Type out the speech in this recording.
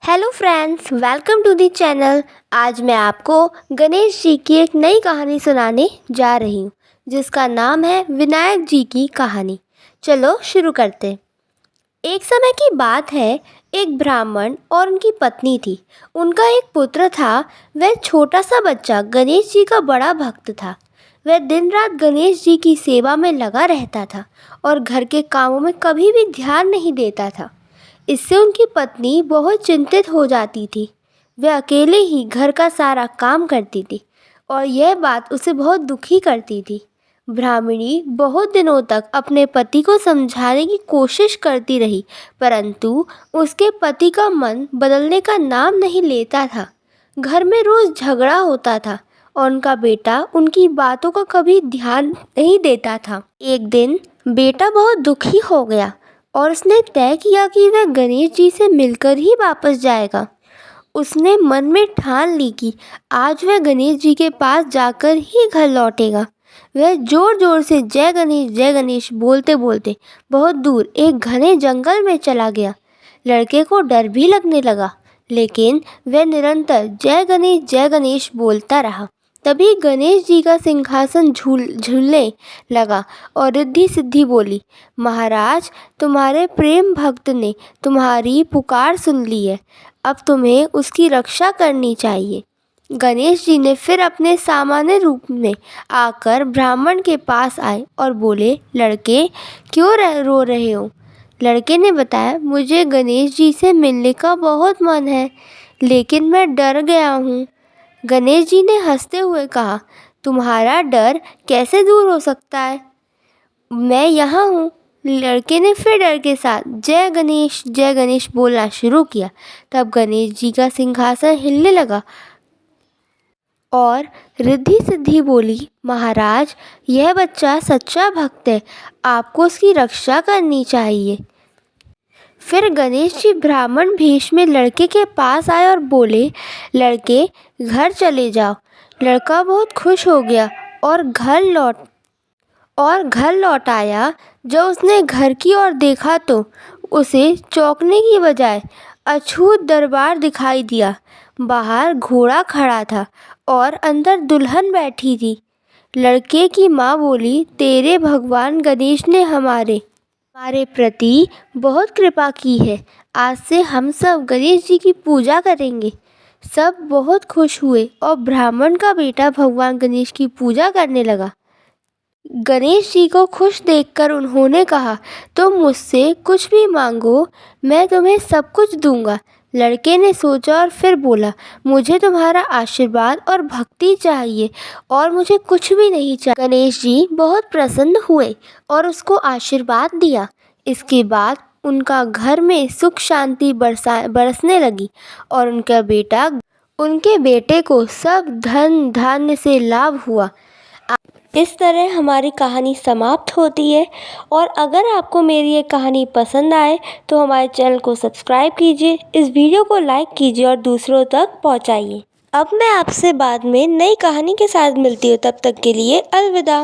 Hello friends, welcome to the channel. आज मैं आपको गणेश जी की एक नई कहानी सुनाने जा रही हूँ जिसका नाम है विनायक जी की कहानी। चलो शुरू करते हैं। एक समय की बात है, एक ब्राह्मण और उनकी पत्नी थी। उनका एक पुत्र था। वह छोटा सा बच्चा गणेश जी का बड़ा भक्त था। वह दिन रात गणेश जी की सेवा में लगा रहता था और घर के कामों में कभी भी ध्यान नहीं देता था। इससे उनकी पत्नी बहुत चिंतित हो जाती थी। वह अकेले ही घर का सारा काम करती थी और यह बात उसे बहुत दुखी करती थी। ब्राह्मणी बहुत दिनों तक अपने पति को समझाने की कोशिश करती रही, परंतु उसके पति का मन बदलने का नाम नहीं लेता था। घर में रोज झगड़ा होता था और उनका बेटा उनकी बातों का कभी ध्यान नहीं देता था। एक दिन बेटा बहुत दुखी हो गया और उसने तय किया कि वह गणेश जी से मिलकर ही वापस जाएगा। उसने मन में ठान ली कि आज वह गणेश जी के पास जाकर ही घर लौटेगा। वह जोर जोर से जय गणेश बोलते बोलते बहुत दूर एक घने जंगल में चला गया। लड़के को डर भी लगने लगा, लेकिन वह निरंतर जय गणेश बोलता रहा। तभी गणेश जी का सिंहासन झूलने लगा और रिद्धि सिद्धि बोली, महाराज, तुम्हारे प्रेम भक्त ने तुम्हारी पुकार सुन ली है। अब तुम्हें उसकी रक्षा करनी चाहिए। गणेश जी ने फिर अपने सामान्य रूप में आकर ब्राह्मण के पास आए और बोले, लड़के, क्यों रो रहे हो? लड़के ने बताया, मुझे गणेश जी से मिलने का बहुत मन है, लेकिन मैं डर गया हूँ। गणेश जी ने हंसते हुए कहा, तुम्हारा डर कैसे दूर हो सकता है? मैं यहाँ हूँ। लड़के ने फिर डर के साथ जय गणेश बोलना शुरू किया। तब गणेश जी का सिंहासन हिलने लगा और रिद्धि सिद्धि बोली, महाराज, यह बच्चा सच्चा भक्त है, आपको उसकी रक्षा करनी चाहिए। फिर गणेश जी ब्राह्मण भेष में लड़के के पास आए और बोले, लड़के, घर चले जाओ। लड़का बहुत खुश हो गया और घर लौट आया। जब उसने घर की ओर देखा तो उसे चौंकने की बजाय अछूत दरबार दिखाई दिया। बाहर घोड़ा खड़ा था और अंदर दुल्हन बैठी थी। लड़के की माँ बोली, तेरे भगवान गणेश ने हमारे प्रति बहुत कृपा की है। आज से हम सब गणेश जी की पूजा करेंगे। सब बहुत खुश हुए और ब्राह्मण का बेटा भगवान गणेश की पूजा करने लगा। गणेश जी को खुश देखकर उन्होंने कहा, तुम मुझसे कुछ भी मांगो, मैं तुम्हें सब कुछ दूंगा। लड़के ने सोचा और फिर बोला, मुझे तुम्हारा आशीर्वाद और भक्ति चाहिए और मुझे कुछ भी नहीं चाहिए। गणेश जी बहुत प्रसन्न हुए और उसको आशीर्वाद दिया। इसके बाद उनका घर में सुख शांति बरसने लगी और उनके बेटे को सब धन धान्य से लाभ हुआ। इस तरह हमारी कहानी समाप्त होती है। और अगर आपको मेरी ये कहानी पसंद आए तो हमारे चैनल को सब्सक्राइब कीजिए, इस वीडियो को लाइक कीजिए और दूसरों तक पहुंचाइए। अब मैं आपसे बाद में नई कहानी के साथ मिलती हूँ। तब तक के लिए अलविदा।